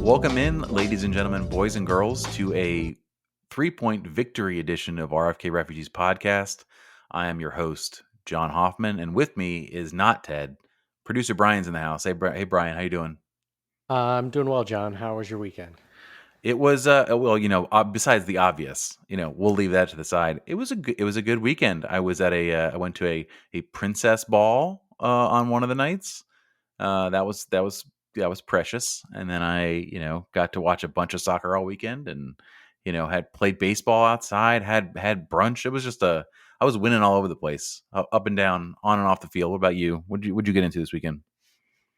Welcome in, ladies and gentlemen, boys and girls, to a 3-point victory edition of RFK Refugees Podcast. I am your host, John Hoffman, and with me is not Ted. Producer Brian's in the house. Hey, Brian, how you doing? I'm doing well, John. How was your weekend? It was besides the obvious, we'll leave that to the side. It was a good weekend. I was at I went to a princess ball on one of the nights. That was precious. And then I, got to watch a bunch of soccer all weekend, and had played baseball outside, had brunch. It was just I was winning all over the place, up and down, on and off the field. What about you? What'd you get into this weekend?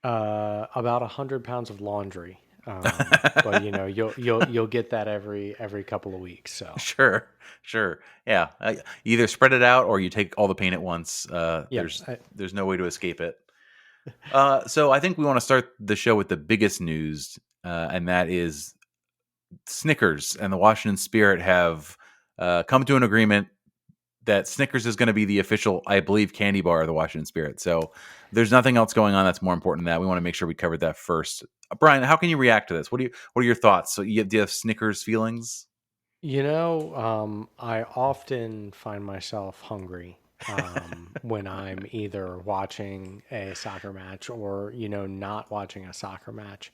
About 100 pounds of laundry. But you'll get that every couple of weeks. So Sure. Yeah. You either spread it out or you take all the pain at once. yeah, There's no way to escape it. So I think we want to start the show with the biggest news, and that is Snickers and the Washington Spirit have come to an agreement that Snickers is going to be the official, I believe, candy bar of the Washington Spirit. So there's nothing else going on that's more important than that. We want to make sure we covered that first. Brian, how can you react to this? What are your thoughts? So do you have Snickers feelings? I often find myself hungry when I'm either watching a soccer match or not watching a soccer match,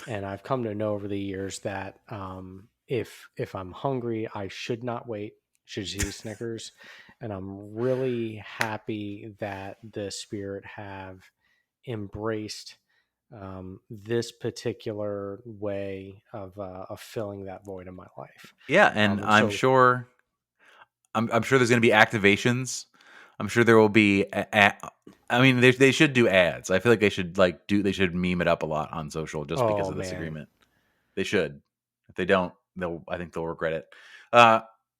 and I've come to know over the years that if I'm hungry, I should not wait. Should see Snickers, and I'm really happy that the Spirit have embraced this particular way of filling that void in my life. Yeah, and I'm sure there's going to be activations. I'm sure there will be. I mean, they should do ads. I feel like they should they should meme it up a lot on social just because of this agreement. They should. If they don't, I think they'll regret it.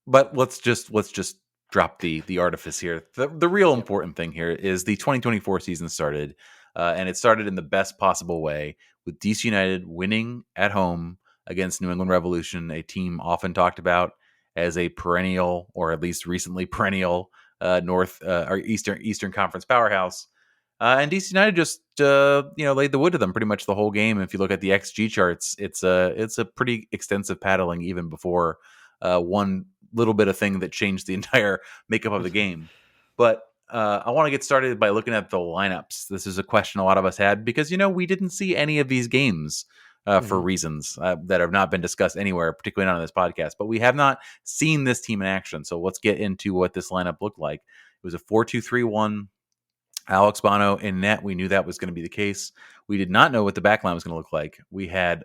But let's just drop the artifice here. The real important thing here is the 2024 season started, and it started in the best possible way with DC United winning at home against New England Revolution, a team often talked about as a perennial, or at least recently perennial, North or Eastern Conference powerhouse. And DC United just laid the wood to them pretty much the whole game. If you look at the XG charts, it's a pretty extensive paddling even before one little bit of thing that changed the entire makeup of the game. But I want to get started by looking at the lineups. This is a question a lot of us had because we didn't see any of these games for reasons that have not been discussed anywhere, particularly not on this podcast. But we have not seen this team in action. So let's get into what this lineup looked like. It was a 4-2-3-1. Alex Bono in net. We knew that was going to be the case. We did not know what the backline was going to look like. We had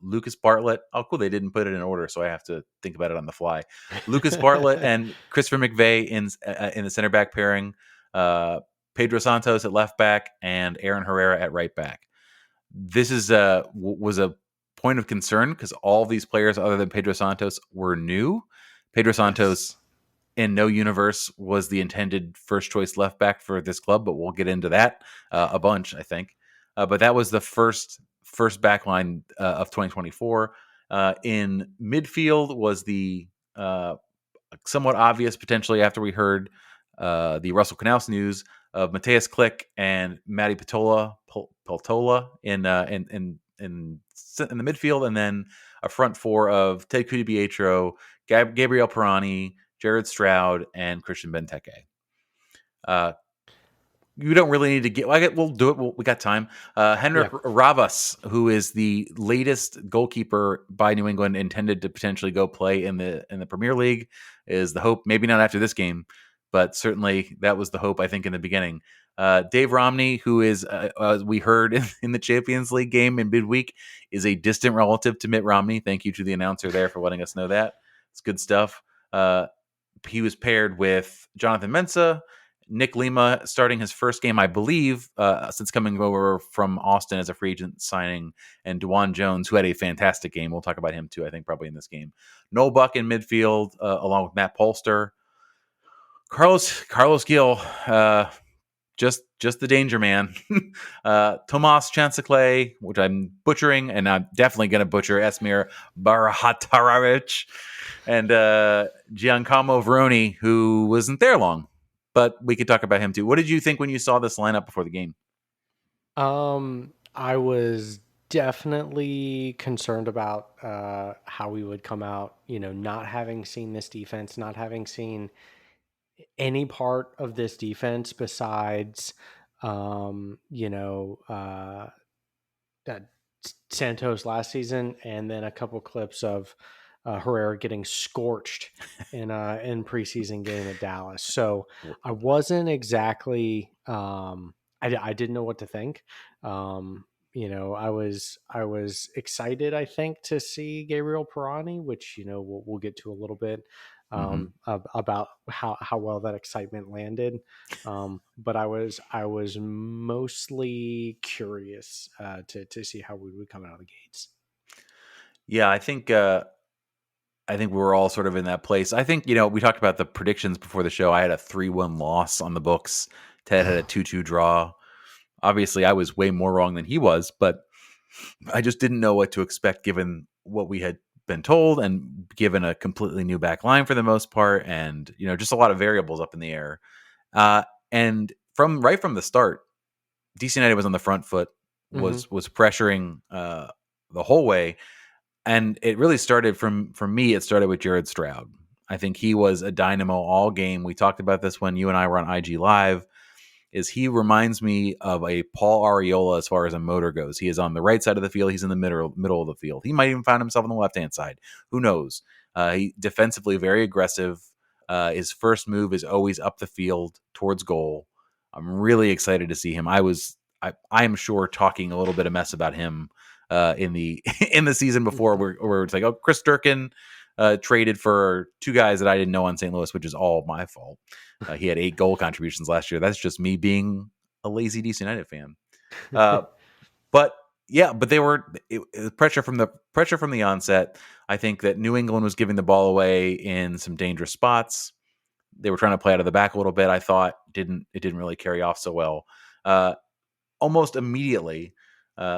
Lucas Bartlett. Oh, cool. They didn't put it in order, so I have to think about it on the fly. Lucas Bartlett and Christopher McVeigh in the center back pairing. Pedro Santos at left back and Aaron Herrera at right back. This was a point of concern because all these players other than Pedro Santos were new. Pedro Santos in no universe was the intended first choice left back for this club, but we'll get into that a bunch, I think. But that was the first back line of 2024. In midfield was the somewhat obvious, potentially after we heard the Russell Canouse news of Mateus Click and Matty Peltola in the midfield, and then a front four of Ted Dipietro, Gabriel Pirani, Jared Stroud, and Christian Benteke. You don't really need to get. We'll do it. We got time. Henrik Ravas, who is the latest goalkeeper by New England, intended to potentially go play in the Premier League, is the hope. Maybe not after this game, but certainly that was the hope, I think, in the beginning. Dave Romney, who is, as we heard in the Champions League game in midweek, is a distant relative to Mitt Romney. Thank you to the announcer there for letting us know that. It's good stuff. He was paired with Jonathan Mensah, Nick Lima starting his first game, I believe, since coming over from Austin as a free agent signing, and DeJuan Jones, who had a fantastic game. We'll talk about him too, I think, probably in this game. Noel Buck in midfield, along with Matt Polster. Carlos Gil, just the danger man. Tomas Chanticleer, which I'm butchering, and I'm definitely going to butcher Esmir Barahataravic, and Giancarlo Vrioni, who wasn't there long, but we could talk about him too. What did you think when you saw this lineup before the game? I was definitely concerned about how we would come out, not having seen this defense, not having seen any part of this defense besides, that Santos last season, and then a couple clips of Herrera getting scorched in preseason game at Dallas. So I wasn't exactly I didn't know what to think. I was excited, I think, to see Gabriel Pirani, which we'll get to a little bit about how well that excitement landed. But I was mostly curious to see how we would come out of the gates. Yeah, I think we're all sort of in that place. I think, we talked about the predictions before the show. I had a 3-1 loss on the books. Ted had a 2-2 draw. Obviously, I was way more wrong than he was, but I just didn't know what to expect given what we had been told and given a completely new back line for the most part, and just a lot of variables up in the air. And right from the start, DC United was on the front foot, was pressuring the whole way. And it really started from me. It started with Jared Stroud. I think he was a dynamo all game. We talked about this when you and I were on IG Live. He reminds me of a Paul Arriola as far as a motor goes. He is on the right side of the field. He's in the middle of the field. He might even find himself on the left-hand side. Who knows? He defensively very aggressive. His first move is always up the field towards goal. I'm really excited to see him. I am sure talking a little bit of mess about him in the season before, where it's like, oh, Chris Durkin traded for two guys that I didn't know on St. Louis, which is all my fault. He had 8 goal contributions last year. That's just me being a lazy DC United fan. But they were pressure from the onset. I think that New England was giving the ball away in some dangerous spots. They were trying to play out of the back a little bit. I thought it didn't really carry off so well. Almost immediately,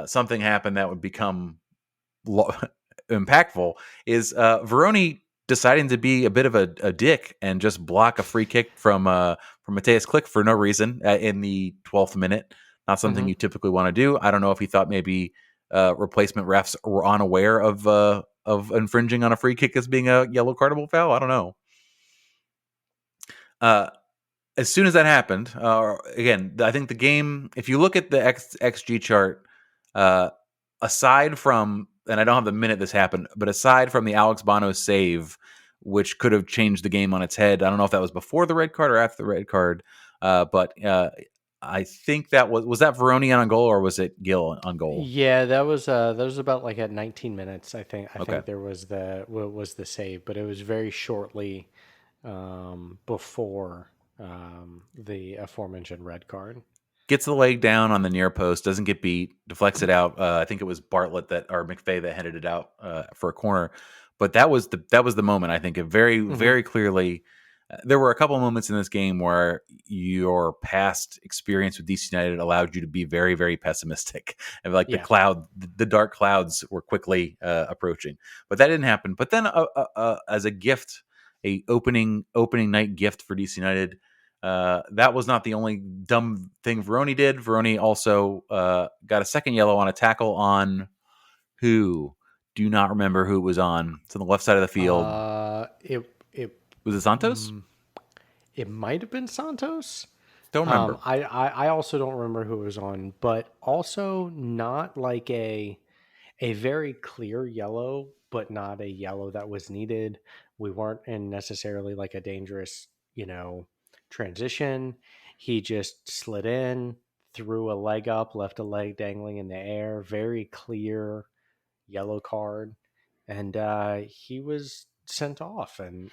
something happened that would become impactful. Is Vrioni deciding to be a bit of a dick and just block a free kick from Matthias Klick for no reason in the 12th minute. Not something you typically want to do. I don't know if he thought maybe replacement refs were unaware of infringing on a free kick as being a yellow cardable foul. I don't know. As soon as that happened, again, I think the game, if you look at the XG chart, aside from, and I don't have the minute this happened, but aside from the Alex Bono save, which could have changed the game on its head, I don't know if that was before the red card or after the red card, but I think that was that Vrioni on goal, or was it Gill on goal? Yeah, that was about like at 19 minutes. I think there was the save, but it was very shortly before the aforementioned red card. Gets the leg down on the near post, doesn't get beat, deflects it out. I think it was Bartlett or McVeigh that headed it out for a corner. But that was the moment. I think it very clearly. There were a couple of moments in this game where your past experience with DC United allowed you to be very, very pessimistic, and the dark clouds were quickly approaching. But that didn't happen. But then, as a gift, a opening night gift for DC United. That was not the only dumb thing Vrioni did. Vrioni also got a second yellow on a tackle on who? Do not remember who it was on. It's on the left side of the field. Was it Santos? It might have been Santos. Don't remember. I also don't remember who it was on, but also not like a very clear yellow, but not a yellow that was needed. We weren't in necessarily like a dangerous, transition. He just slid in, threw a leg up, left a leg dangling in the air. Very clear yellow card, and he was sent off. And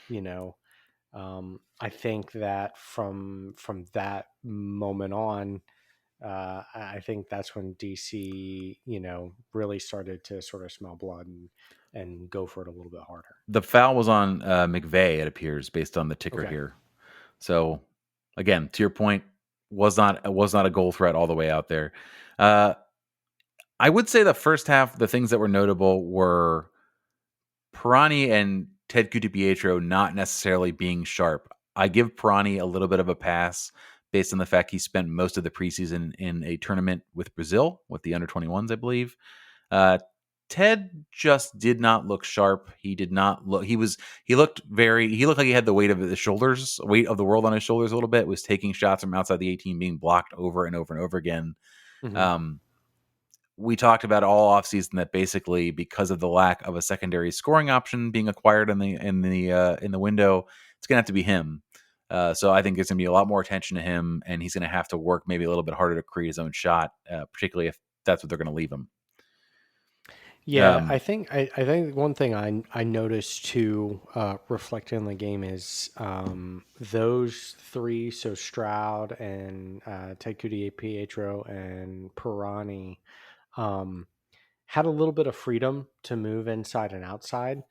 I think that from that moment on, I think that's when DC, really started to sort of smell blood and go for it a little bit harder. The foul was on McVeigh, it appears, based on the ticker here. So, again, to your point, was not a goal threat all the way out there. I would say the first half, the things that were notable were Pirani and Ted Dipietro not necessarily being sharp. I give Pirani a little bit of a pass based on the fact he spent most of the preseason in a tournament with Brazil, with the under-21s, I believe. Ted just did not look sharp. He did not look. He looked like he had the weight of the shoulders, weight of the world on his shoulders a little bit. Was taking shots from outside the 18, being blocked over and over and over again. Mm-hmm. We talked about all offseason that basically because of the lack of a secondary scoring option being acquired in the window, it's gonna have to be him. So I think there's gonna be a lot more attention to him, and he's gonna have to work maybe a little bit harder to create his own shot, particularly if that's what they're gonna leave him. Yeah, I think one thing I noticed too, reflecting on the game is those three, so Stroud and Dipietro and Pirani, had a little bit of freedom to move inside and outside.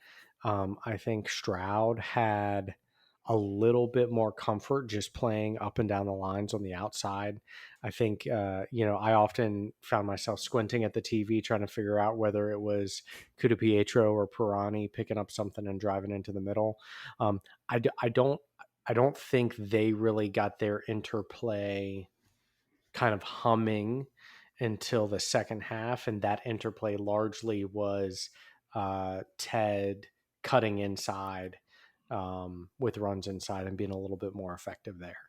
I think Stroud had a little bit more comfort just playing up and down the lines on the outside. I think, I often found myself squinting at the TV trying to figure out whether it was Pietro or Pirani picking up something and driving into the middle. Um, I don't think they really got their interplay kind of humming until the second half, and that interplay largely was Ted cutting inside with runs inside and being a little bit more effective there.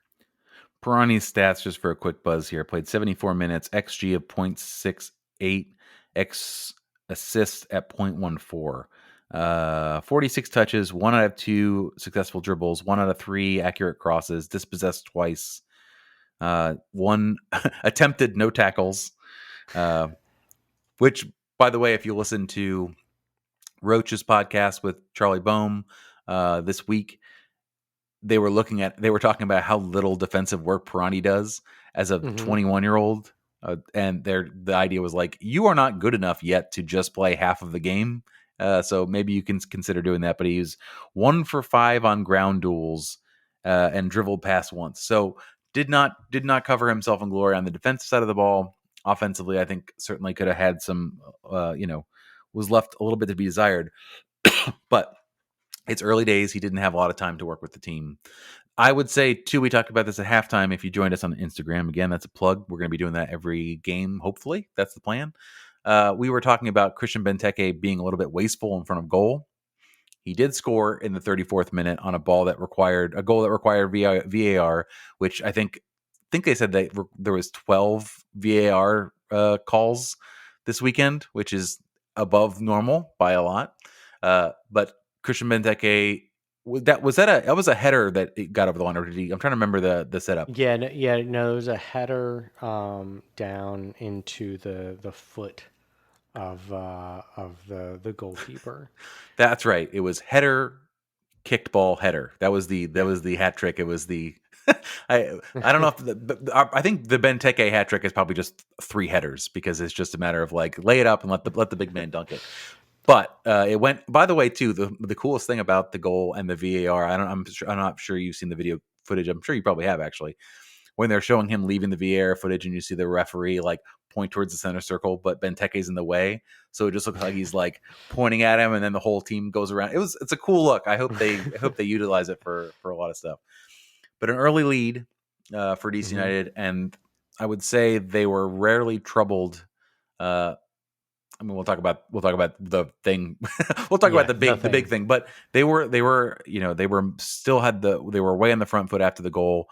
Pirani's stats, just for a quick buzz here, played 74 minutes, XG of 0.68, X assists at 0.14. 46 touches, 1 out of 2 successful dribbles, 1 out of 3 accurate crosses, dispossessed twice, 1 attempted no tackles, which, by the way, if you listen to Roach's podcast with Charlie Boehm this week, they were talking about how little defensive work Pirani does as a 21-year-old. And the idea was like, you are not good enough yet to just play half of the game. So maybe you can consider doing that. But he was 1 for 5 on ground duels and dribbled past once. So did not cover himself in glory on the defensive side of the ball. Offensively, I think certainly could have had some, was left a little bit to be desired. But it's early days. He didn't have a lot of time to work with the team. I would say, too, we talked about this at halftime. If you joined us on Instagram, again, that's a plug. We're going to be doing that every game, hopefully. That's the plan. We were talking about Christian Benteke being a little bit wasteful in front of goal. He did score in the 34th minute on a goal that required VAR, which I think they said that there was 12 VAR calls this weekend, which is above normal by a lot. But Christian Benteke, that was a header that it got over the line, or did he? I'm trying to remember the setup. Yeah, no, there was a header down into the foot of the goalkeeper. That's right. It was header, kicked ball, header. That was the hat trick. It was the I don't know if I think the Benteke hat trick is probably just 3 headers, because it's just a matter of like lay it up and let the big man dunk it. But it went. By the way, too, the coolest thing about the goal and the VAR, I'm not sure you've seen the video footage. I'm sure you probably have, actually. When they're showing him leaving the VAR footage, and you see the referee like point towards the center circle, but Benteke's in the way, so it just looks like he's like pointing at him, and then the whole team goes around. It's a cool look. I hope they utilize it for a lot of stuff. But an early lead for DC United, and I would say they were rarely troubled. I mean, we'll talk about the thing. We'll talk about the big thing. But they were still had they were way on the front foot after the goal.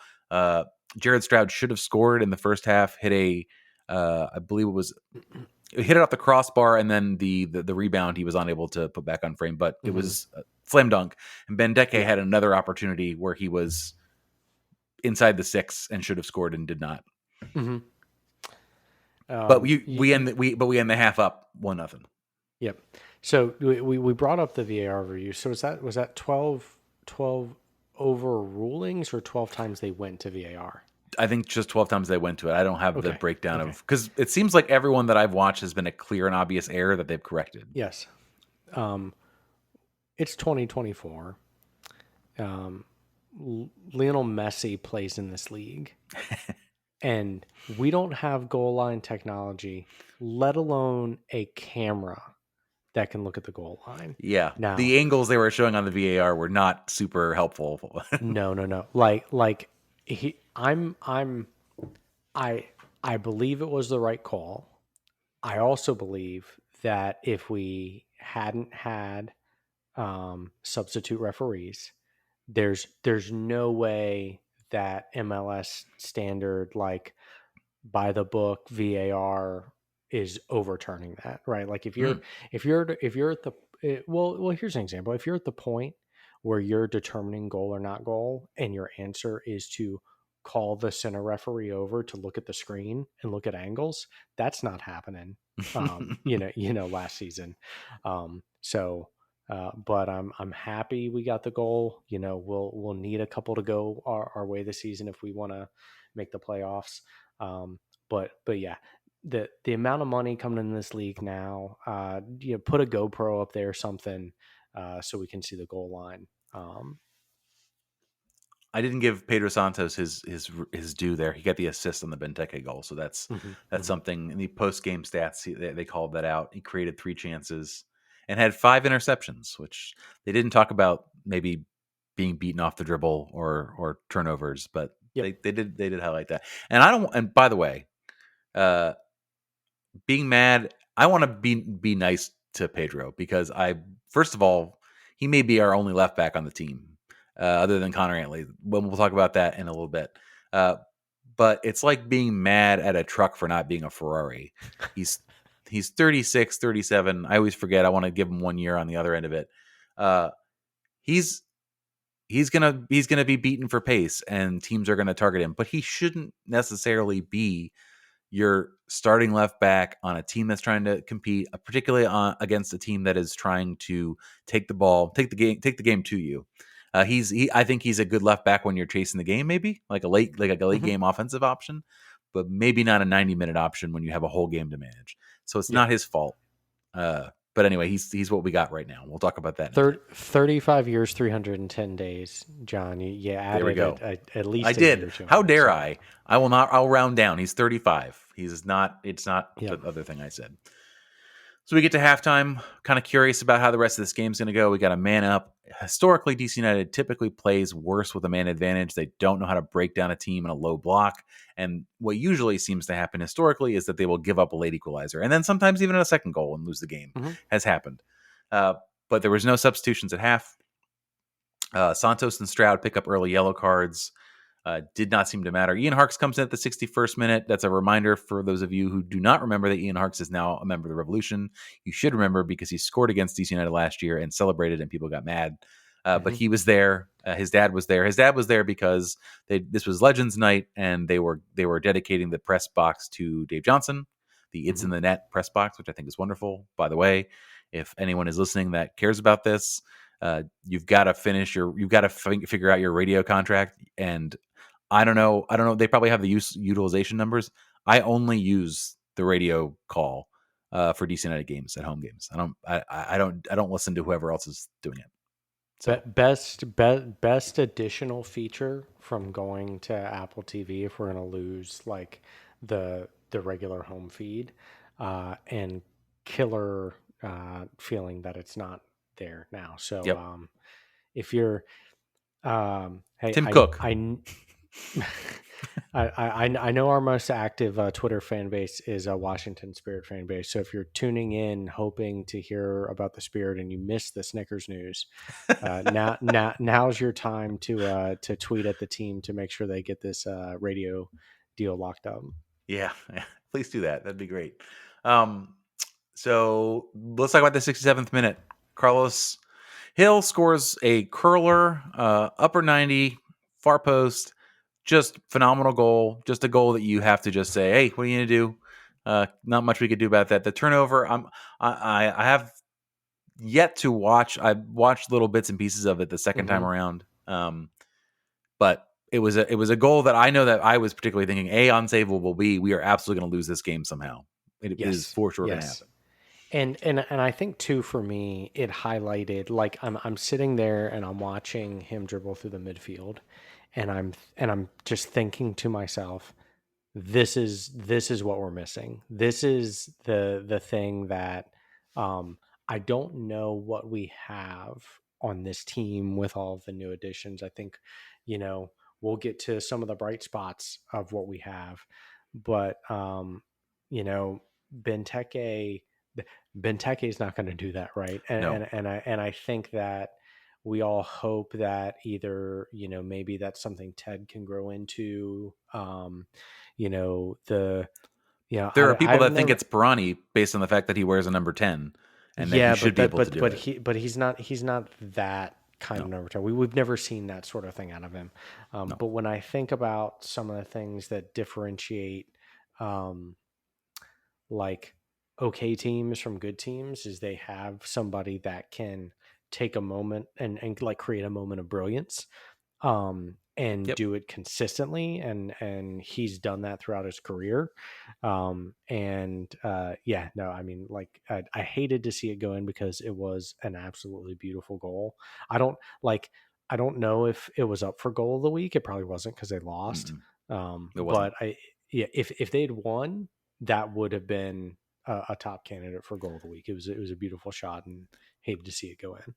Jared Stroud should have scored in the first half. Hit I believe hit it off the crossbar, and then the rebound he was unable to put back on frame. But it was a slam dunk. And Benteke had another opportunity where he was inside the 6 and should have scored and did not. Mm-hmm. But we end the half up 1-0. Yep. So we brought up the VAR review. So was that 12 overrulings or 12 times they went to VAR? I think just 12 times they went to it. I don't have the breakdown of, because it seems like everyone that I've watched has been a clear and obvious error that they've corrected. Yes. It's 2024. Lionel Messi plays in this league. And we don't have goal line technology, let alone a camera that can look at the goal line. Yeah. Now, the angles they were showing on the VAR were not super helpful. No. I believe it was the right call. I also believe that if we hadn't had substitute referees, there's no way that MLS standard, like by the book VAR, is overturning that, right? Like Mm. if you're at the well, here's an example. If you're at the point where you're determining goal or not goal, and your answer is to call the center referee over to look at the screen and look at angles, that's not happening. Last season. But I'm happy we got the goal. We'll need a couple to go our way this season if we want to make the playoffs. But yeah, the amount of money coming in this league now, put a GoPro up there or something, so we can see the goal line. I didn't give Pedro Santos his due there. He got the assist on the Benteke goal, so that's something. In the post game stats, they called that out. He created 3 chances and had 5 interceptions, which they didn't talk about. Maybe being beaten off the dribble or turnovers, but Yep. they did highlight that. And I don't. And by the way, being mad, I want to be nice to Pedro because first of all, he may be our only left back on the team, other than Connor Antley. We'll talk about that in a little bit. But it's like being mad at a truck for not being a Ferrari. He's 36, 37. I always forget. I want to give him 1 year on the other end of it. He's gonna be beaten for pace, and teams are gonna target him. But he shouldn't necessarily be your starting left back on a team that's trying to compete, particularly against a team that is trying to take the game to you. I think he's a good left back when you're chasing the game, maybe like a late game offensive option, but maybe not a 90-minute option when you have a whole game to manage. So it's not his fault. But anyway, he's what we got right now. We'll talk about that. 35 years, 310 days, John. You added there we go. At least I did. How dare I? I will not. I'll round down. He's 35. He's not. It's not the other thing I said. So we get to halftime. Kind of curious about how the rest of this game's going to go. We got a man up. Historically, DC United typically plays worse with a man advantage. They don't know how to break down a team in a low block. And what usually seems to happen historically is that they will give up a late equalizer. And then sometimes even a second goal and lose the game has happened. But there was no substitutions at half. Santos and Stroud pick up early yellow cards. Did not seem to matter. Ian Harkes comes in at the 61st minute. That's a reminder for those of you who do not remember that Ian Harkes is now a member of the Revolution. You should remember because he scored against DC United last year and celebrated, and people got mad. But he was there. His dad was there. His dad was there because this was Legends Night, and they were dedicating the press box to Dave Johnson, the It's in the Net press box, which I think is wonderful. By the way, if anyone is listening that cares about this, you've got to figure out your radio contract. And I don't know. They probably have the utilization numbers. I only use the radio call for DC United games at home games. I don't listen to whoever else is doing it. So Best additional feature from going to Apple TV if we're going to lose like the regular home feed, and killer feeling that it's not there now. So if you're hey, Tim Cook. I know our most active Twitter fan base is a Washington Spirit fan base. So if you're tuning in hoping to hear about the Spirit and you missed the Snickers news, now's your time to tweet at the team to make sure they get this radio deal locked up. Yeah, please do that. That'd be great. So let's talk about the 67th minute. Carlos Hill scores a curler, upper 90, far post. Just phenomenal goal. Just a goal that you have to just say, hey, what are you going to do? Not much we could do about that. The turnover, I have yet to watch. I've watched little bits and pieces of it the second time around. But it was a goal that I know that I was particularly thinking, A, unsavable, B, we are absolutely going to lose this game somehow. It is for sure going to happen. And I think too, for me, it highlighted, like I'm sitting there and I'm watching him dribble through the midfield, and I'm just thinking to myself, this is what we're missing. This is the thing that I don't know what we have on this team with all of the new additions. I think, we'll get to some of the bright spots of what we have, but Benteke Benteke is not going to do that, right? No. And I think that we all hope that either, maybe that's something Ted can grow into. You know the There are people I've that think never. it's Pirani based on the fact that he wears a number 10 and that he Yeah, should be able to do it. he's not that kind of No. number 10. We've never seen that sort of thing out of him. No. But when I think about some of the things that differentiate, um, like okay teams from good teams, is they have somebody that can take a moment and like create a moment of brilliance, and Yep. do it consistently, and he's done that throughout his career. Yeah, no, I mean, like, I hated to see it go in because it was an absolutely beautiful goal. I don't like I don't know if it was up for goal of the week. It probably wasn't because they lost. Mm-mm. It wasn't. But yeah, if they'd won, that would have been a top candidate for goal of the week. It was a beautiful shot, and hated to see it go in.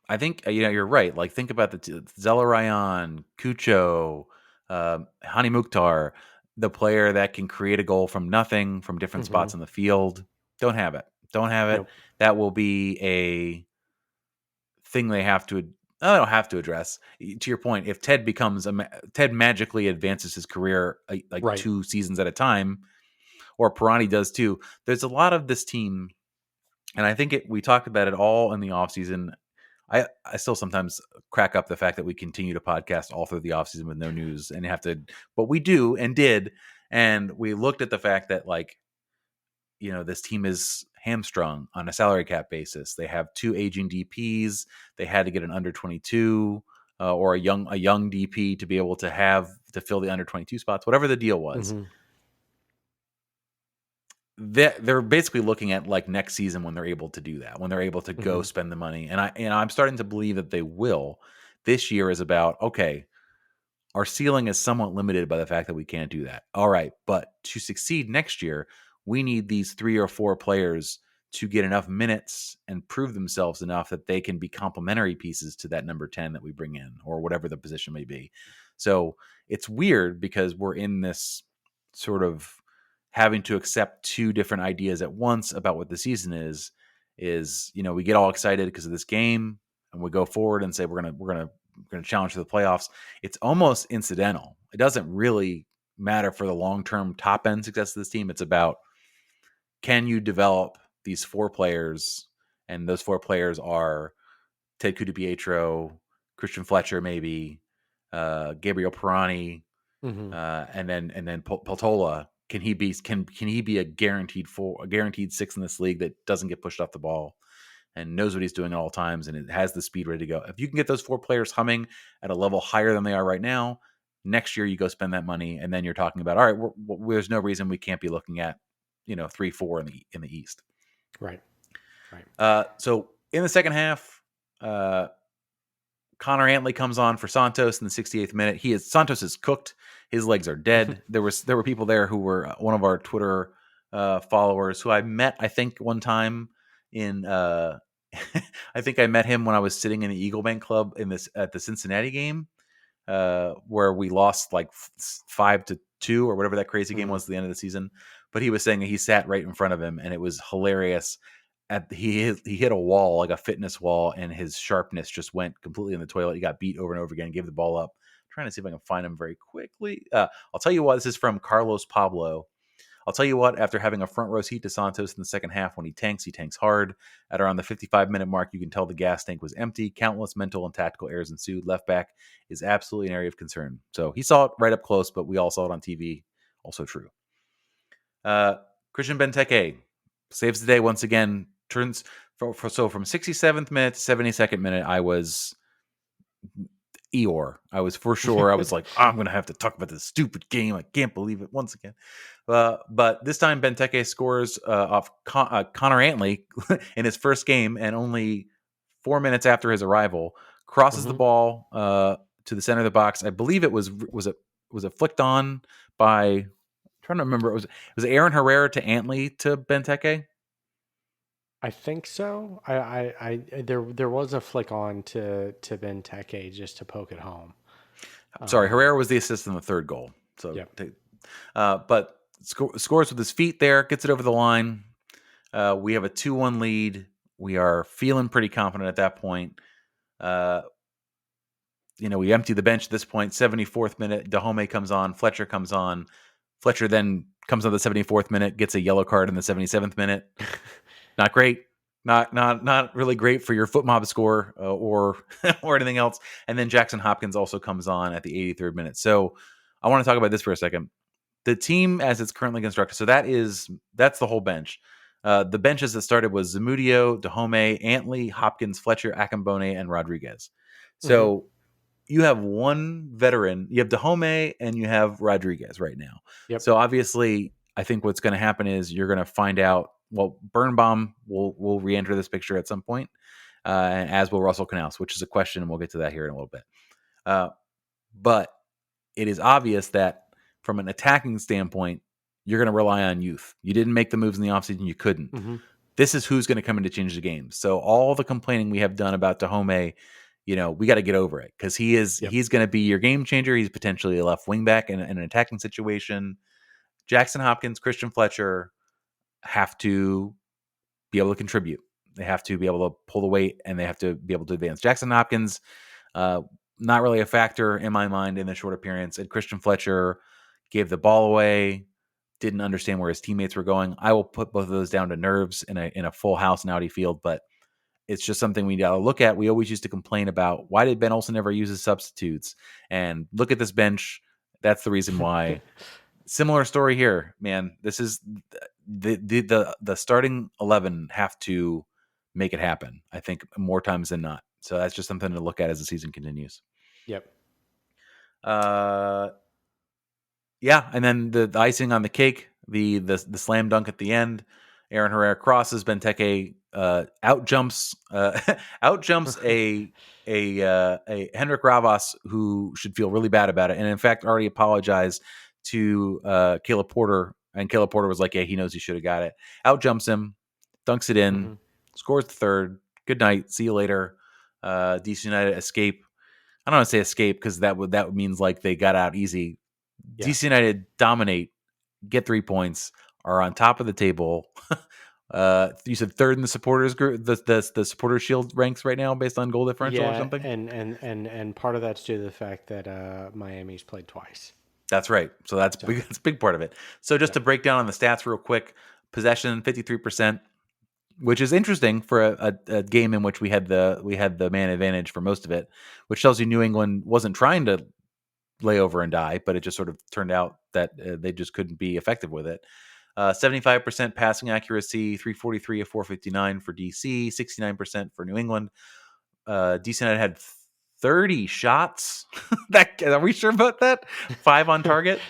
I think you're right. Like think about the Zelarayan, Cucho, Hani Mukhtar, the player that can create a goal from nothing from different Hmm. spots on the field. Don't have it. Don't have it. Nope. That will be a thing they have to. I don't have to address. To your point, if Ted becomes Ted magically advances his career like Right. 2 seasons at a time, or Pirani does too. There's a lot of this team, and I think we talked about it all in the offseason. I still sometimes crack up the fact that we continue to podcast all through the offseason with no news and have to, but we do and did. And we looked at the fact that, like, this team is hamstrung on a salary cap basis. They have 2 aging DPs. They had to get an under 22 or a young DP to be able to fill the under 22 spots, whatever the deal was. Hmm. They're basically looking at like next season when they're able to do that, when they're able to go Hmm. spend the money. And I'm starting to believe that they will. This year is about, okay, our ceiling is somewhat limited by the fact that we can't do that. All right, but to succeed next year, we need these 3 or 4 players to get enough minutes and prove themselves enough that they can be complementary pieces to that number 10 that we bring in, or whatever the position may be. So it's weird because we're in this sort of having to accept 2 different ideas at once about what the season is we get all excited because of this game and we go forward and say we're gonna challenge for the playoffs. It's almost incidental. It doesn't really matter for the long-term top end success of this team. It's about, can you develop these 4 players, and those 4 players are Ted Dipietro, Christian Fletcher, maybe Gabriel Pirani, Hmm. and then Peltola. Can he be a guaranteed 6 in this league that doesn't get pushed off the ball and knows what he's doing at all times, and it has the speed ready to go? If you can get those 4 players humming at a level higher than they are right now, next year you go spend that money, and then you're talking about, all right, there's no reason we can't be looking at 3-4 in the East. Right. Right. So in the second half, Connor Antley comes on for Santos in the 68th minute. Santos is cooked. His legs are dead. There were people there who were one of our Twitter followers who I met, I think, one time in I think I met him when I was sitting in the Eagle Bank Club at the Cincinnati game, where we lost like 5-2 or whatever that crazy game Hmm. was at the end of the season. But he was saying that he sat right in front of him, and it was hilarious. He hit a wall, like a fitness wall, and his sharpness just went completely in the toilet. He got beat over and over again, gave the ball up. I'm trying to see if I can find him very quickly. I'll tell you what, this is from Carlos Pablo. I'll tell you what, after having a front row seat to Santos in the second half, when he tanks hard. At around the 55-minute mark, you can tell the gas tank was empty. Countless mental and tactical errors ensued. Left back is absolutely an area of concern. So he saw it right up close, but we all saw it on TV. Also true. Christian Benteke saves the day once again. Turns from 67th minute to 72nd minute. I was Eeyore. I was for sure. I was like, I'm going to have to talk about this stupid game. I can't believe it once again. But this time, Benteke scores off Connor Antley in his first game, and only 4 minutes after his arrival, crosses the Hmm. ball to the center of the box. I believe it was it flicked on by. I'm trying to remember. Was it Aaron Herrera to Antley to Benteke? I think so. There was a flick on to Benteke just to poke it home. Sorry, Um, Herrera was the assist in the third goal. So, yep. but scores with his feet there, gets it over the line. We have a 2-1 lead. We are feeling pretty confident at that point. We empty the bench at this point. 74th minute, Dahomey comes on. Fletcher comes on. Fletcher then comes on the 74th minute, gets a yellow card in the 77th minute. Not great. Not really great for your foot mob score or anything else. And then Jackson Hopkins also comes on at the 83rd minute. So I want to talk about this for a second. The team as it's currently constructed. So that's the whole bench. The benches that started was Zamudio, Dahomey, Antley, Hopkins, Fletcher, Akambone, and Rodriguez. So you have one veteran. You have Dahomey and you have Rodriguez right now. Yep. So obviously, I think what's going to happen is you're going to find out. Well, Birnbaum will re-enter this picture at some point, and as will Russell Canouse, which is a question, and we'll get to that here in a little bit. But it is obvious that from an attacking standpoint, you're going to rely on youth. You didn't make the moves in the offseason. You couldn't. Mm-hmm. This is who's going to come in to change the game. So all the complaining we have done about Dahomey, we got to get over it because he's going to be your game changer. He's potentially a left wing back in an attacking situation. Jackson Hopkins, Christian Fletcher have to be able to contribute. They have to be able to pull the weight and they have to be able to advance. Jackson Hopkins, not really a factor in my mind in the short appearance. And Christian Fletcher gave the ball away, didn't understand where his teammates were going. I will put both of those down to nerves in a full house in Audi Field, but it's just something we got to look at. We always used to complain about why did Ben Olsen never use his substitutes? And look at this bench. That's the reason why. Similar story here, man. This is the starting 11 have to make it happen. I think more times than not. So that's just something to look at as the season continues. Yep. Yeah, and then the icing on the cake, the slam dunk at the end. Aaron Herrera crosses. Benteke out jumps a Henrik Ravas who should feel really bad about it, and in fact already apologized to Caleb Porter, and Caleb Porter was like, "Yeah, he knows he should have got it." Out jumps him, dunks it in, scores the third. Good night. See you later. DC United escape. I don't want to say escape because that means like they got out easy. Yeah. DC United dominate, get 3 points, are on top of the table. You said third in the supporters group, the supporters shield ranks right now based on goal differential or something. And part of that's due to the fact that Miami's played twice. That's right. So that's big. That's a big part of it. So just to break down on the stats real quick: possession 53%, which is interesting for a game in which we had the man advantage for most of it, which tells you New England wasn't trying to lay over and die, but it just sort of turned out that they just couldn't be effective with it. 75% passing accuracy, 343 of 459 for DC, 69% for New England. DC United had 30 shots. Are we sure about that? 5 on target.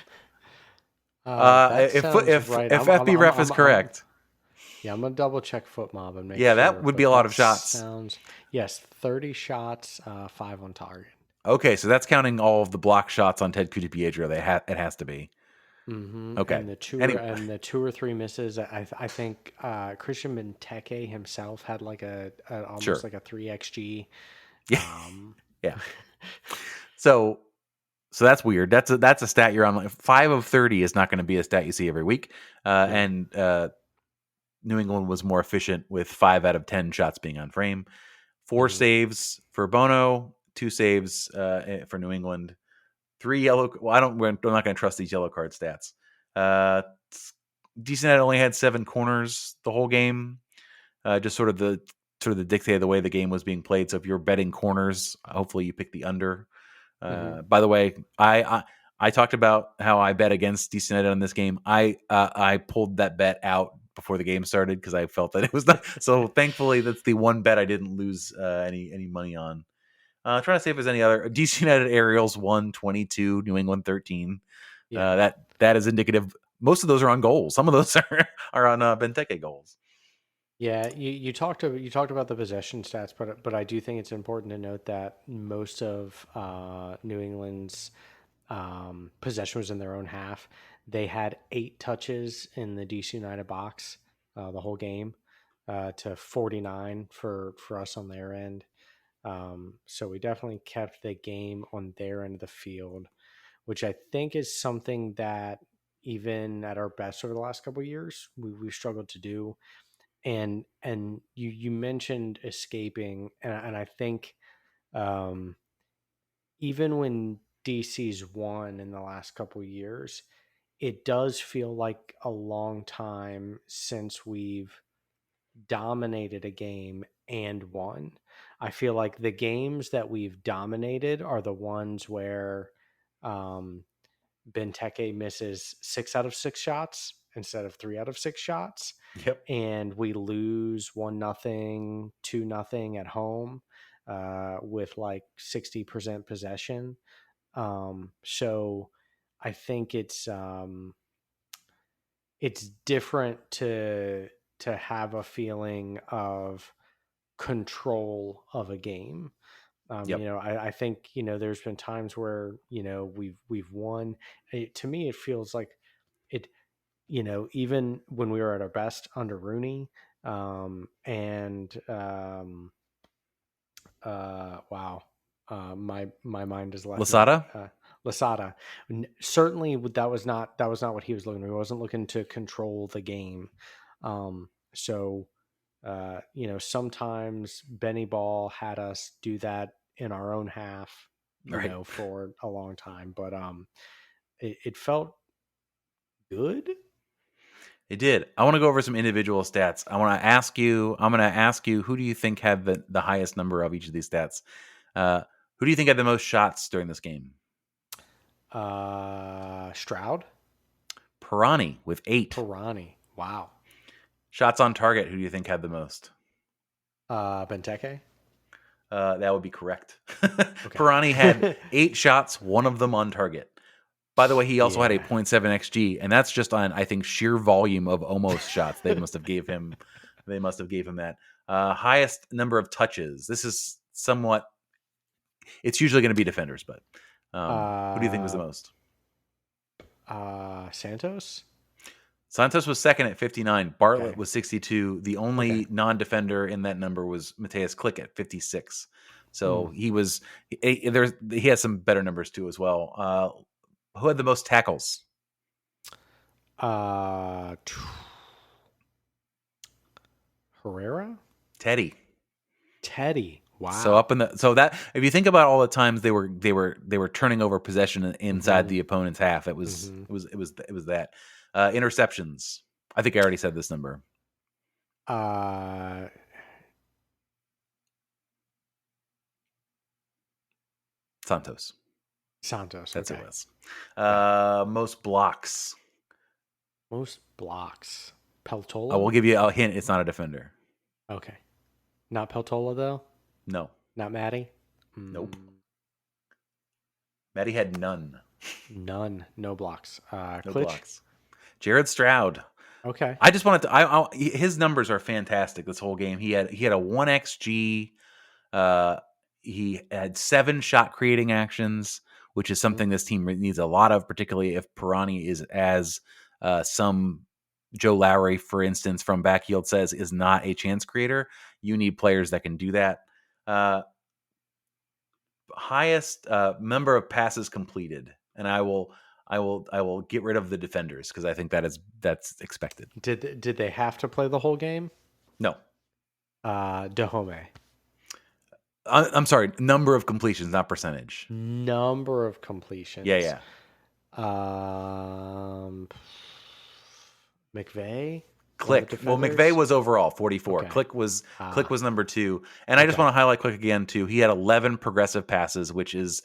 If FBref is correct. I'm gonna double check FootMob and make sure. Yeah, that would be a lot of shots. Yes, 30 shots, 5 on target. Okay, so that's counting all of the block shots on Ted Dipietro. It has to be. Mm-hmm. Okay. And the 2 or 3 misses. I think Christian Benteke himself had like almost like a 3xG. Yeah. Yeah. So that's weird. That's a stat you're on. Like 5 of 30 is not going to be a stat you see every week. And New England was more efficient with 5 out of 10 shots being on frame. 4 saves for Bono, 2 saves for New England. 3 yellow. Well, I'm not going to trust these yellow card stats. DC United only had 7 corners the whole game. Just sort of the dictate of the way the game was being played. So if you're betting corners, hopefully you pick the under. By the way, I talked about how I bet against DC United on this game. I pulled that bet out before the game started because I felt that it was not. So thankfully, that's the one bet I didn't lose any money on. Trying to see if there's any other. DC United aerials 122, New England 13. Yeah. That is indicative. Most of those are on goals. Some of those are on Benteke goals. Yeah, you talked about the possession stats, but I do think it's important to note that most of New England's possession was in their own half. They had 8 touches in the DC United box the whole game to 49 for us on their end. So we definitely kept the game on their end of the field, which I think is something that even at our best over the last couple of years, we struggled to do. and you mentioned escaping, and I think um, even when DC's won in the last couple years, it does feel like a long time since we've dominated a game and won. I feel like the games that we've dominated are the ones where um, Benteke misses 6 out of 6 shots instead of 3 out of 6 shots, Yep. and we lose 1-0, 2-0 at home with like 60% possession. So I think it's different to have a feeling of control of a game. Yep. I think there's been times where we've won. To me, it feels like it. Even when we were at our best under Rooney, and wow, my mind has left me. Lasada? Lasada, certainly that was not what he was looking. He wasn't looking to control the game. So sometimes Benny Ball had us do that in our own half, Right. for a long time, but it felt good. It did. I want to go over some individual stats. I'm going to ask you, who do you think had the highest number of each of these stats? Who do you think had the most shots during this game? Stroud, Pirani with 8. Pirani. Wow. Shots on target, who do you think had the most? Benteke. That would be correct. Okay. Pirani had 8 shots, one of them on target. By the way, he also had a 0.7 xG, and that's just on, I think, sheer volume of almost shots. They must have gave him that. Highest number of touches. This is somewhat. It's usually going to be defenders, but who do you think was the most? Santos. Santos was second at 59. Bartlett Okay. was 62. The only non-defender in that number was Matthias Klick at 56. So he had some better numbers too as well. Who had the most tackles? Herrera. Teddy. Wow. So that if you think about all the times they were turning over possession inside the opponent's half, it was that. Interceptions. I think I already said this number. Santos. Santos. That's okay. it was. Most blocks. Most blocks. Peltola. I will give you a hint. It's not a defender. Okay. Not Peltola though. No. Not Maddie. Nope. Maddie had none. None. No blocks. No Klitsch? blocks. Jared Stroud. Okay. I just wanted to. His numbers are fantastic. This whole game, he had a 1 xG. He had 7 shot creating actions, which is something this team needs a lot of, particularly if Pirani is as some Joe Lowry, for instance, from Backfield says, is not a chance creator. You need players that can do that. Highest number of passes completed, and I will get rid of the defenders because I think that's expected. Did they have to play the whole game? No. Dahome. I'm sorry. Number of completions, not percentage. Number of completions. Yeah. McVay. Klick. Well, McVay was overall 44. Okay. Klick was number 2. And I just want to highlight Klick again too. He had 11 progressive passes, which is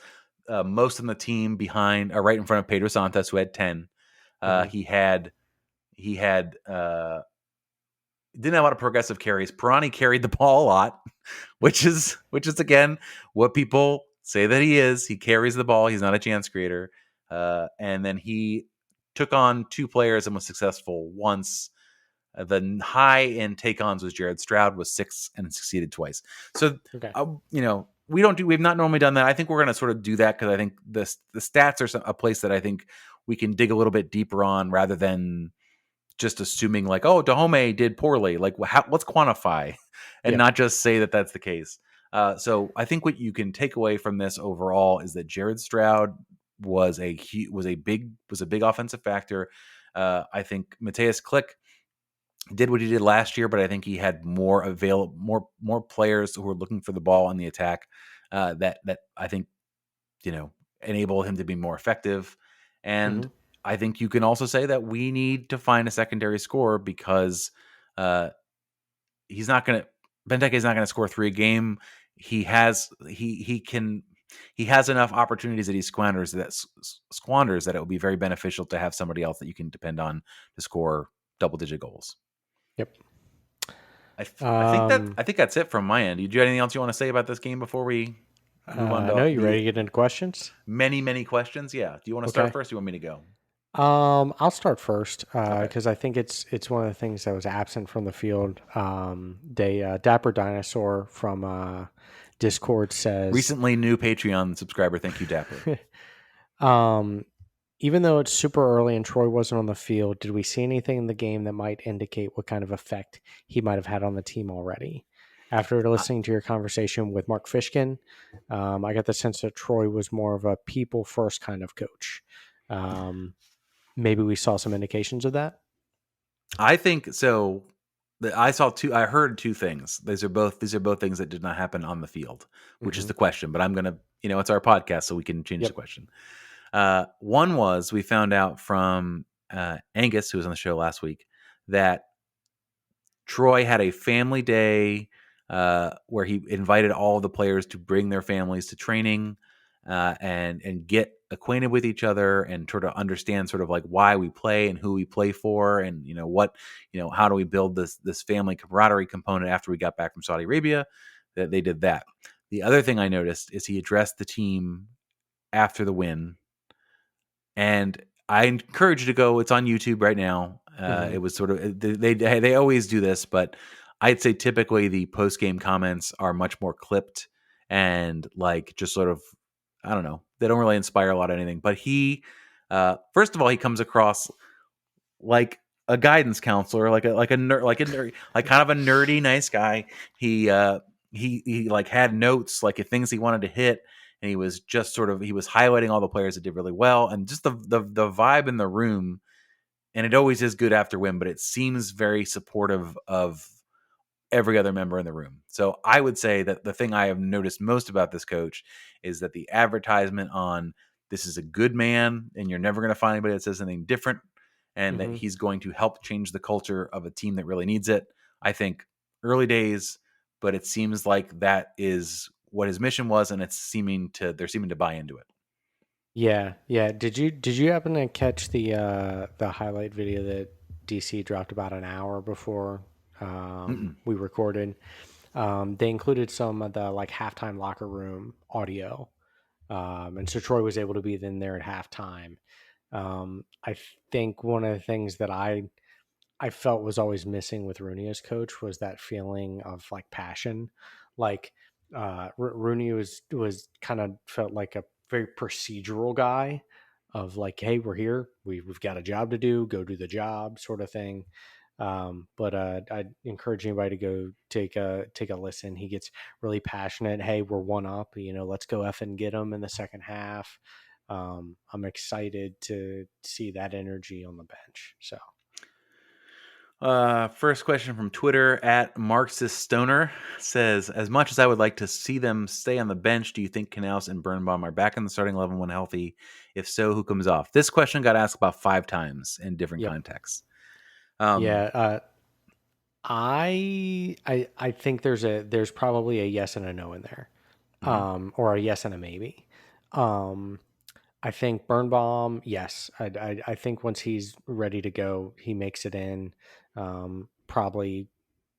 most in the team behind, right in front of Pedro Santos, who had 10. He didn't have a lot of progressive carries. Pirani carried the ball a lot, which is again what people say that he is. He carries the ball. He's not a chance creator. And then he took on 2 players and was successful once. The high in take-ons was Jared Stroud was 6 and succeeded twice. So, we've not normally done that. I think we're going to sort of do that because I think the stats are a place that I think we can dig a little bit deeper on rather than just assuming like, oh, Dahome did poorly. Like, let's quantify and not just say that that's the case. So I think what you can take away from this overall is that Jared Stroud was a big offensive factor. I think Matthias Klick did what he did last year, but I think he had more players who were looking for the ball on the attack that I think enable him to be more effective. And Mm-hmm. I think you can also say that we need to find a secondary scorer because uh, he's not going to. Benteke is not going to score 3 a game. He has enough opportunities that he squanders that it would be very beneficial to have somebody else that you can depend on to score double-digit goals. Yep. I think that's it from my end. Do you have anything else you want to say about this game before we move on to No, you ready the to get into questions? many questions? Yeah. Do you want to start Okay. first? Or you want me to go? I'll start first Okay. because I think it's one of the things that was absent from the field. Dapper Dinosaur from Discord says, Recently new Patreon subscriber. Thank you, Dapper. um, even though it's super early and Troy wasn't on the field, did we see anything in the game that might indicate what kind of effect he might have had on the team already? After listening to your conversation with Mark Fishkin, I got the sense that Troy was more of a people first kind of coach. Um, Maybe we saw some indications of that. I think so. I heard 2 things. These are both things that did not happen on the field, which is Mm-hmm. the question. But I'm gonna, it's our podcast, so we can change the Yep. question. One was we found out from Angus, who was on the show last week, that Troy had a family day where he invited all of the players to bring their families to training and get acquainted with each other and sort of understand sort of like why we play and who we play for and how do we build this family camaraderie component after we got back from Saudi Arabia. That they did that. The other thing I noticed is he addressed the team after the win, and I encourage you to go. It's on YouTube right now. Mm-hmm. It was sort of they always do this, but I'd say typically the post game comments are much more clipped and like just sort of, I don't know, they don't really inspire a lot of anything. But he, first of all, he comes across like a guidance counselor, like a nerd, like kind of a nerdy, nice guy. He like had notes, like things he wanted to hit, and he was just sort of he was highlighting all the players that did really well, and just the vibe in the room. And it always is good after win, but it seems very supportive of every other member in the room. So I would say that the thing I have noticed most about this coach is that the advertisement on this is a good man and you're never going to find anybody that says anything different and that Mm-hmm. he's going to help change the culture of a team that really needs it. I think early days, but it seems like that is what his mission was, and they're seeming to buy into it. Yeah, yeah. Did you happen to catch the highlight video that DC dropped about an hour before Mm-mm. we recorded? They included some of the like halftime locker room audio, and so Troy was able to be in there at halftime. I think one of the things that I felt was always missing with Rooney as coach was that feeling of like passion. Like Rooney was kind of felt like a very procedural guy of like, hey, we're here, we've got a job to do, go do the job, sort of thing. But I'd encourage anybody to go take a listen. He gets really passionate. Hey, we're 1 up. Let's go F and get them in the second half. I'm excited to see that energy on the bench. So. First question from Twitter at Marxist Stoner says, as much as I would like to see them stay on the bench, do you think Canouse and Birnbaum are back in the starting 11 when healthy? If so, who comes off? This question got asked about 5 times in different Yep. contexts. Yeah. I think there's probably a yes and a no in there, Mhm. or a yes and a maybe. Um, I think Birnbaum, yes. I think once he's ready to go, he makes it in. Probably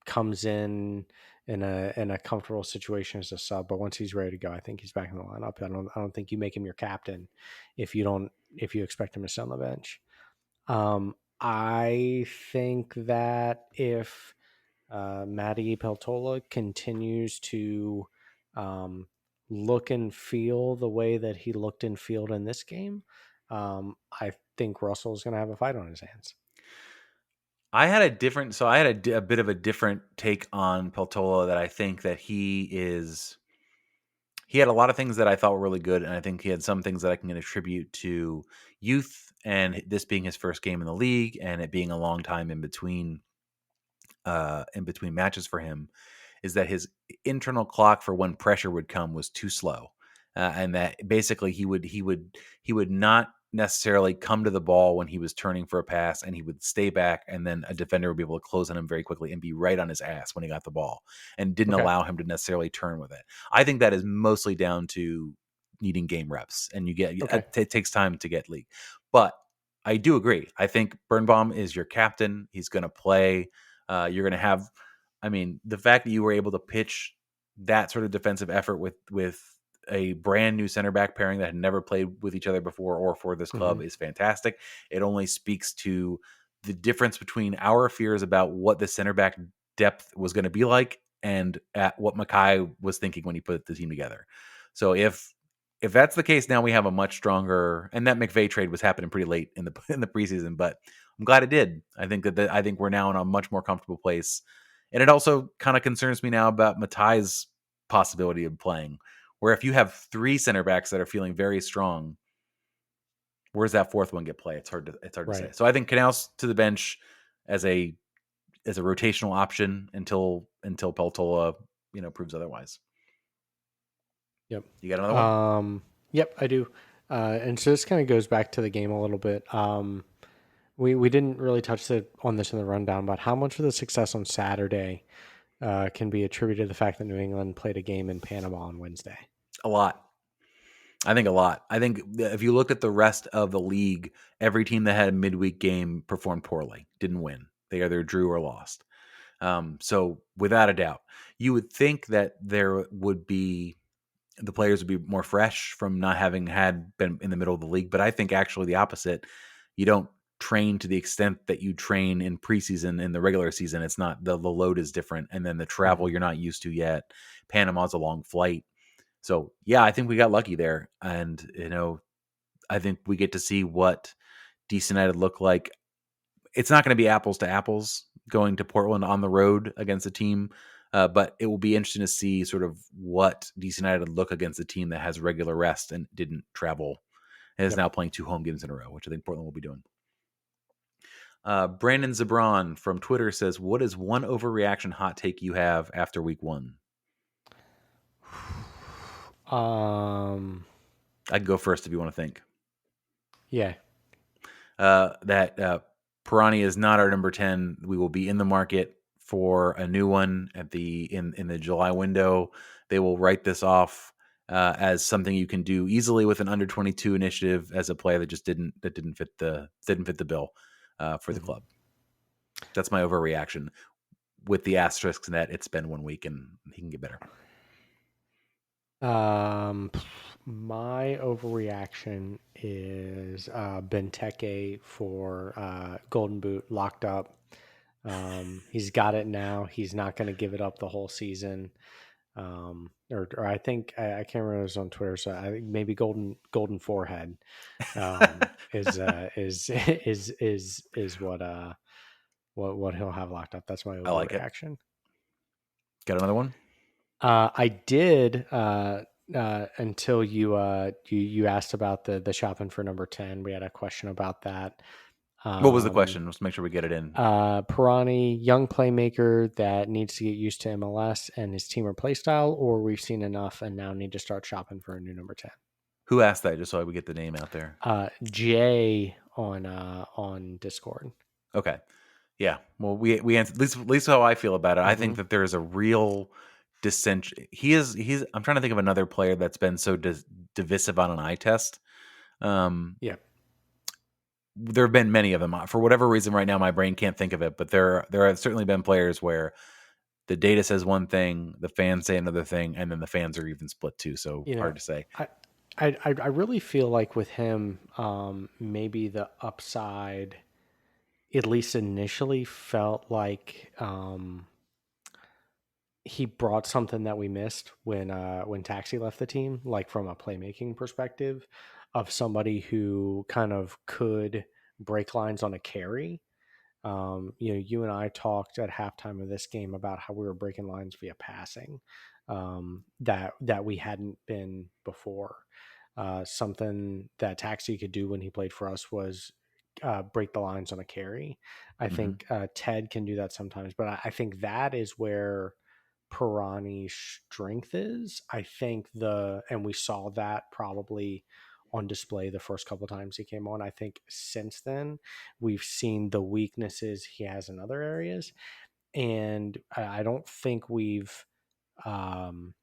comes in a comfortable situation as a sub, but once he's ready to go, I think he's back in the lineup. I don't think you make him your captain if you expect him to sit on the bench. I think that if Matty Peltola continues to um, look and feel the way that he looked and feel in this game, I think Russell's going to have a fight on his hands. I had a bit of a different take on Peltola, that I think that he had a lot of things that I thought were really good, and I think he had some things that I can attribute to youth and this being his first game in the league and it being a long time in between in between matches for him is that his internal clock for when pressure would come was too slow, and that basically he would not necessarily come to the ball when he was turning for a pass, and he would stay back, and then a defender would be able to close on him very quickly and be right on his ass when he got the ball, and didn't Okay. allow him to necessarily turn with it. I think that is mostly down to needing game reps, and Okay. it takes time to get league. But I do agree. I think Birnbaum is your captain. He's going to play. You're going to have. I mean, the fact that you were able to pitch that sort of defensive effort with a brand new center back pairing that had never played with each other before or for this club is fantastic. It only speaks to the difference between our fears about what the center back depth was going to be like and at what Mackay was thinking when he put the team together. So if that's the case, now we have a much stronger. And that McVay trade was happening pretty late in the preseason, but I'm glad it did. I think I think we're now in a much more comfortable place, and it also kind of concerns me now about Matai's possibility of playing. Where if you have three center backs that are feeling very strong, where's that fourth one get play? It's hard to say. So I think Canouse to the bench as a rotational option until Peltola proves otherwise. Yep. You got another one? Yep, I do. And so this kind of goes back to the game a little bit. We didn't really touch on this in the rundown, but how much of the success on Saturday can be attributed to the fact that New England played a game in Panama on Wednesday? A lot. I think a lot. I think if you look at the rest of the league, every team that had a midweek game performed poorly, didn't win. They either drew or lost. So without a doubt, you would think that the players would be more fresh from not having been in the middle of the league. But I think actually the opposite. You don't train to the extent that you train in preseason in the regular season. It's not the load is different. And then the travel you're not used to yet. Panama's a long flight. So yeah, I think we got lucky there. And, I think we get to see what DC United look like. It's not going to be apples to apples going to Portland on the road against a team. But it will be interesting to see sort of what DC United look against a team that has regular rest and didn't travel and is now playing 2 home games in a row, which I think Portland will be doing. Brandon Zabron from Twitter says, what is one overreaction hot take you have after week 1? I can go first if you want to think. Yeah. That Pirani is not our number 10. We will be in the market for a new one at in the July window. They will write this off as something you can do easily with an under 22 initiative as a player that just didn't fit the bill for the club. That's my overreaction, with the asterisk that it's been 1 week and he can get better. My overreaction is Benteke for Golden Boot locked up. He's got it now. He's not going to give it up the whole season. Or I think I can't remember, it was on Twitter. So I think maybe Golden Forehead is what he'll have locked up. That's my overreaction. Got another one? I did until you asked about the shopping for number 10. We had a question about that. What was the question? Let's make sure we get it in. Pirani, young playmaker that needs to get used to MLS and his team or play style, or we've seen enough and now need to start shopping for a new number 10. Who asked that? Just so we get the name out there. Jay on Discord. Okay. Yeah. Well, we answered, at least how I feel about it. I think that there is a real dissension. I'm trying to think of another player that's been so divisive on an eye test. Yeah. There have been many of them. For whatever reason, right now my brain can't think of it. But there have certainly been players where the data says one thing, the fans say another thing, and then the fans are even split too. So hard to say. I really feel like with him, maybe the upside, at least initially, felt like he brought something that we missed when Taxi left the team, like from a playmaking perspective, of somebody who kind of could break lines on a carry. You and I talked at halftime of this game about how we were breaking lines via passing, that we hadn't been before. Something that Taxi could do when he played for us was break the lines on a carry. I Mm-hmm. think Ted can do that sometimes, but I think that is where Pirani's strength is. I think and we saw that probably on display the first couple times he came on. I think since then we've seen the weaknesses he has in other areas, and I don't think we've. Um,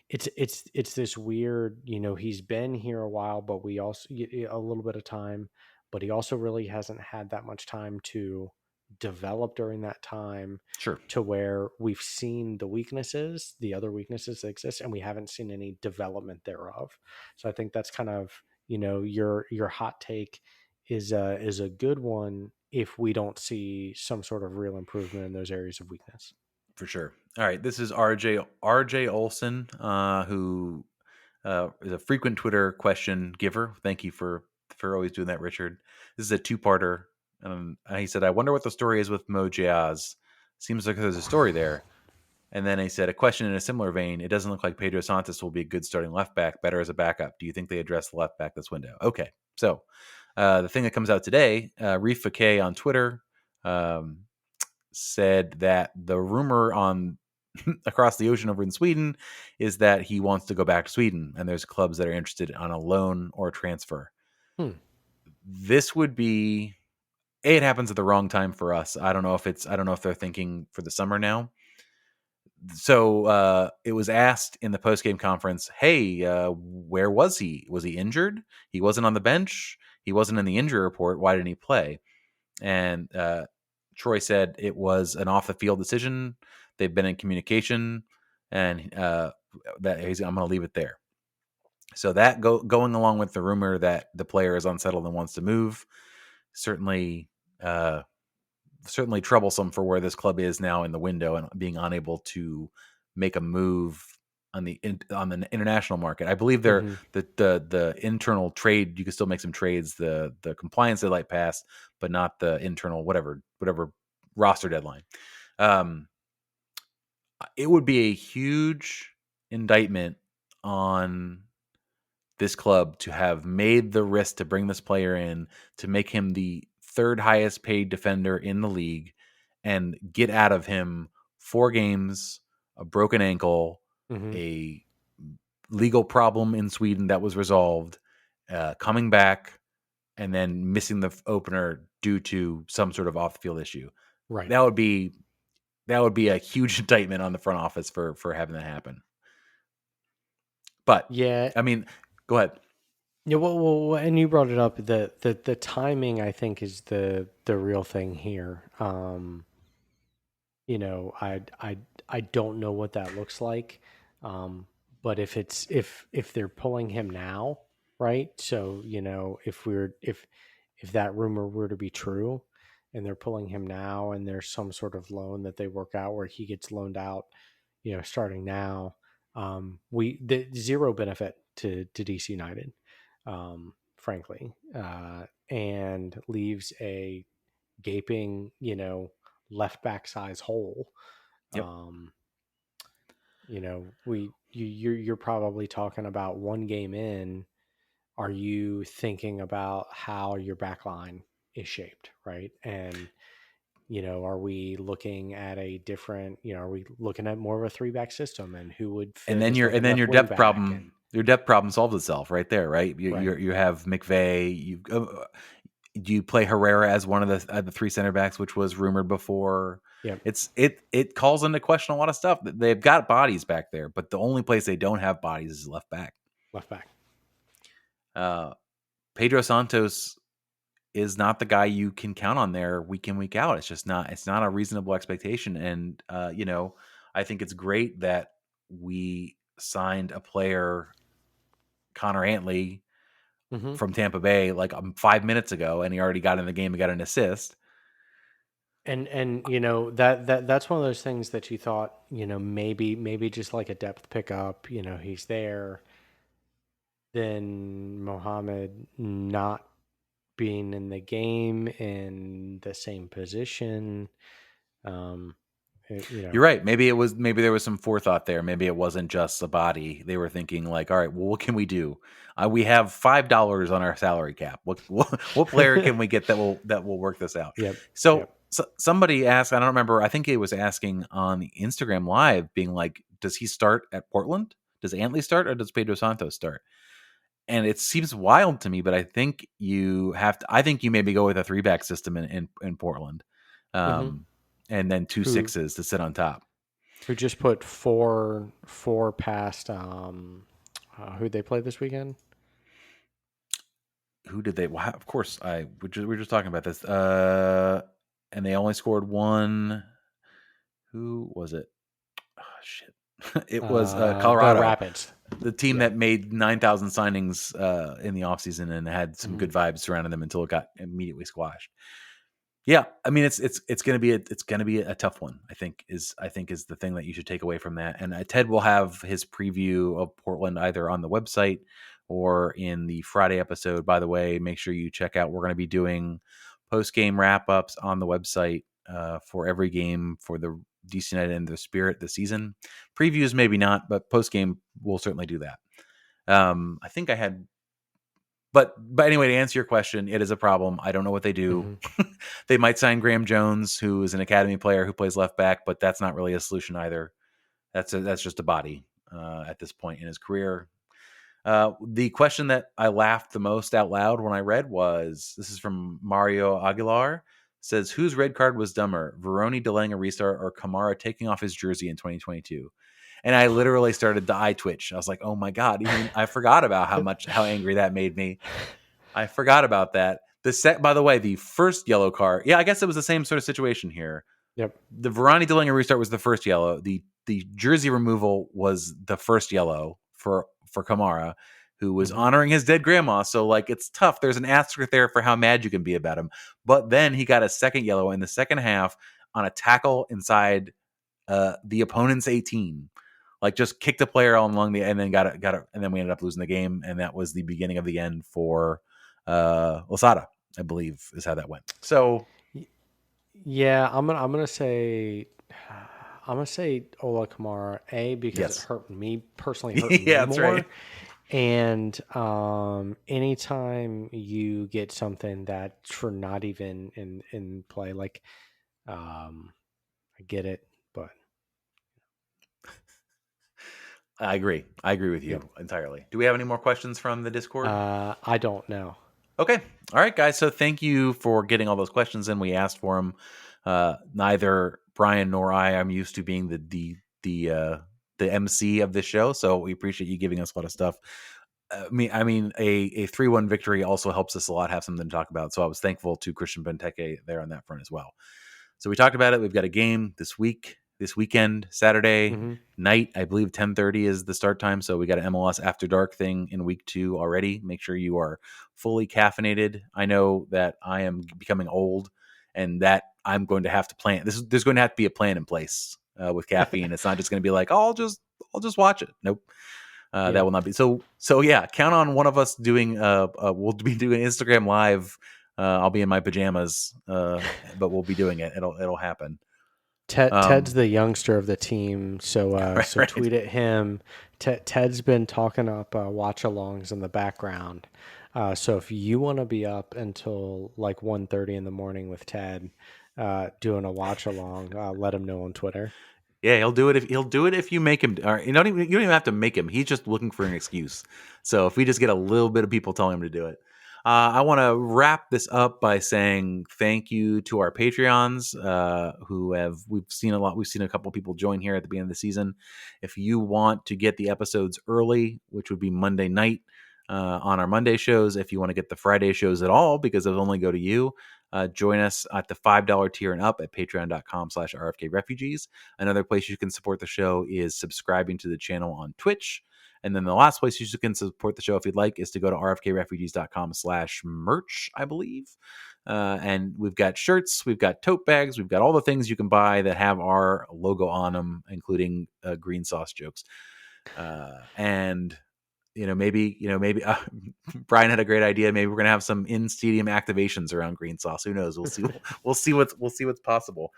it's this weird, he's been here a while, but we also a little bit of time, but he also really hasn't had that much time to develop during that time, Sure. to where we've seen the other weaknesses that exist, and we haven't seen any development thereof. So I think that's kind of, your hot take is a good one if we don't see some sort of real improvement in those areas of weakness. For sure. All right. This is RJ Olson, who is a frequent Twitter question giver. Thank you for always doing that, Richard. This is a two-parter. He said, "I wonder what the story is with Jeahze. Seems like there's a story there." And then he said, "A question in a similar vein. It doesn't look like Pedro Santos will be a good starting left back. Better as a backup. Do you think they address the left back this window?" Okay. So the thing that comes out today, RFK on Twitter. Um, said that the rumor on across the ocean over in Sweden is that he wants to go back to Sweden, and there's clubs that are interested on a loan or a transfer. This would be it happens at the wrong time for us. I don't know if they're thinking for the summer now. So it was asked in the post game conference, "Hey, where was he? Was he injured? He wasn't on the bench. He wasn't in the injury report. Why didn't he play?" And Troy said it was an off the field decision. They've been in communication, and that I'm going to leave it there. So that going along with the rumor that the player is unsettled and wants to move, certainly troublesome for where this club is now in the window and being unable to make a move on the international market. I believe the internal trade, you can still make some trades, the compliance deadline passed, but not the internal whatever roster deadline. It would be a huge indictment on this club to have made the risk to bring this player in, to make him the third highest paid defender in the league, and get out of him 4 games, a broken ankle, a legal problem in Sweden that was resolved, coming back, and then missing the opener due to some sort of off-the-field issue. Right. That would be a huge indictment on the front office for having that happen. But Yeah, I mean, go ahead. yeah. Well, and you brought it up. The timing, I think, is the real thing here. I don't know what that looks like. But if they're pulling him now, right? So, if that rumor were to be true and they're pulling him now, and there's some sort of loan that they work out where he gets loaned out, starting now, the zero benefit to DC United, frankly, and leaves a gaping, left back size hole. Yep. You're probably talking about one game in. Are you thinking about how your back line is shaped, right? And are we looking at a different, are we looking at more of a 3-back system, and who would fit And then as like a left your wing depth back? problem, solves itself right there, right? Right. You have McVay. You play Herrera as one of the 3 center backs, which was rumored before. Yep. It calls into question a lot of stuff. They've got bodies back there, but the only place they don't have bodies is left back. Left back. Pedro Santos is not the guy you can count on there week in, week out. It's just not. It's not a reasonable expectation. And I think it's great that we signed a player, Connor Antley, from Tampa Bay, like 5 minutes ago, and he already got in the game and got an assist. And that's one of those things that you thought, maybe just like a depth pickup, he's there. Then Mohamed not being in the game in the same position, You're right. Maybe there was some forethought there. Maybe it wasn't just a body. They were thinking like, all right, well, what can we do? We have $5 on our salary cap. What player can we get that will work this out? Yep. So somebody asked, I don't remember, I think it was asking on the Instagram Live, being like, does he start at Portland? Does Antley start, or does Pedro Santos start? And it seems wild to me, but I think you maybe go with a 3-back system in Portland. And then 2 6s to sit on top. Who just put four past who'd they play this weekend? Who did they? Well, of course, we were just talking about this. And they only scored 1. Who was it? Oh, shit. It was Colorado Rapids, the team that made 9,000 signings in the offseason and had some good vibes surrounding them until it got immediately squashed. Yeah, I mean it's gonna be a tough one. I think is the thing that you should take away from that. And Ted will have his preview of Portland either on the website or in the Friday episode. By the way, make sure you check out. We're going to be doing post game wrap ups on the website for every game for the DC United and the Spirit this season. Previews maybe not, but post game we'll certainly do that. I think I had. But anyway, to answer your question, it is a problem. I don't know what they do. They might sign Graham Jones, who is an academy player who plays left back, but that's not really a solution either. That's just a body at this point in his career. The question that I laughed the most out loud when I read this is from Mario Aguilar, says, whose red card was dumber, Vrioni delaying a restart or Kamara taking off his jersey in 2022? And I literally started to eye twitch. I was like, oh my God, I forgot about how angry that made me. I forgot about that. By the way, the first yellow card, yeah, I guess it was the same sort of situation here. Yep. The Vrioni delaying a restart was the first yellow. The jersey removal was the first yellow for Kamara, who was honoring his dead grandma. So like, it's tough. There's an asterisk there for how mad you can be about him. But then he got a second yellow in the second half on a tackle inside the opponent's 18. Like just kicked a player along and then got it, and then we ended up losing the game, and that was the beginning of the end for Losada, I believe, is how that went. So, yeah, I'm gonna say Ola Kamara, because it hurt me personally, hurt me more. Right. And anytime you get something that's for not even in play, like I get it, but. I agree with you entirely. Do we have any more questions from the Discord? I don't know. Okay. All right, guys. So thank you for getting all those questions in. We asked for them. Neither Brian nor I am used to being the MC of this show, so we appreciate you giving us a lot of stuff. I mean, a 3-1 victory also helps us a lot, have something to talk about. So I was thankful to Christian Benteke there on that front as well. So we talked about it. We've got a game this weekend, Saturday night. I believe 10:30 is the start time. So we got an MLS After Dark thing in week 2 already. Make sure you are fully caffeinated. I know that I am becoming old and that I'm going to have to plan. There's going to have to be a plan in place with caffeine. It's not just going to be like, oh, I'll just watch it. Nope. That will not be. So yeah, count on one of us doing, we'll be doing Instagram Live. I'll be in my pajamas, but we'll be doing it. It'll happen. Ted's the youngster of the team, so tweet at him. Ted's been talking up watch-alongs in the background. So if you want to be up until like 1:30 in the morning with Ted doing a watch-along, let him know on Twitter. Yeah, he'll do it if you make him. Or you don't even have to make him. He's just looking for an excuse. So if we just get a little bit of people telling him to do it. I want to wrap this up by saying thank you to our Patreons we've seen a couple people join here at the beginning of the season. If you want to get the episodes early, which would be Monday night on our Monday shows, if you want to get the Friday shows at all, because those only go to you, join us at the $5 tier and up at patreon.com/RFK Refugees. Another place you can support the show is subscribing to the channel on Twitch. And then the last place you can support the show if you'd like is to go to rfkrefugees.com/merch, I believe. And we've got shirts, we've got tote bags, we've got all the things you can buy that have our logo on them, including green sauce jokes. And maybe Brian had a great idea. Maybe we're gonna have some in-stadium activations around green sauce. Who knows? We'll see. We'll see what's possible.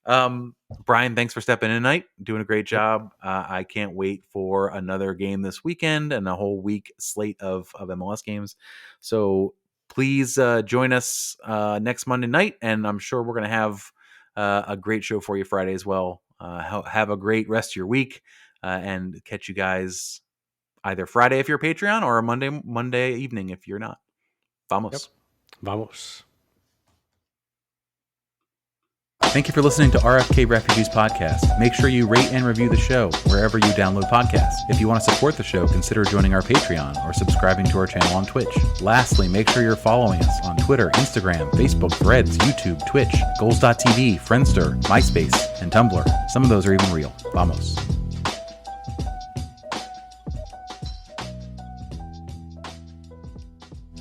Brian, thanks for stepping in tonight. Doing a great job. I can't wait for another game this weekend and a whole week slate of MLS games. So please join us next Monday night, and I'm sure we're gonna have a great show for you Friday as well. Have a great rest of your week, and catch you guys either Friday if you're a Patreon or a Monday evening if you're not. Vamos. Yep. Vamos. Thank you for listening to RFK Refugees Podcast. Make sure you rate and review the show wherever you download podcasts. If you want to support the show, consider joining our Patreon or subscribing to our channel on Twitch. Lastly, make sure you're following us on Twitter, Instagram, Facebook, Threads, YouTube, Twitch, Goals.tv, Friendster, MySpace, and Tumblr. Some of those are even real. Vamos.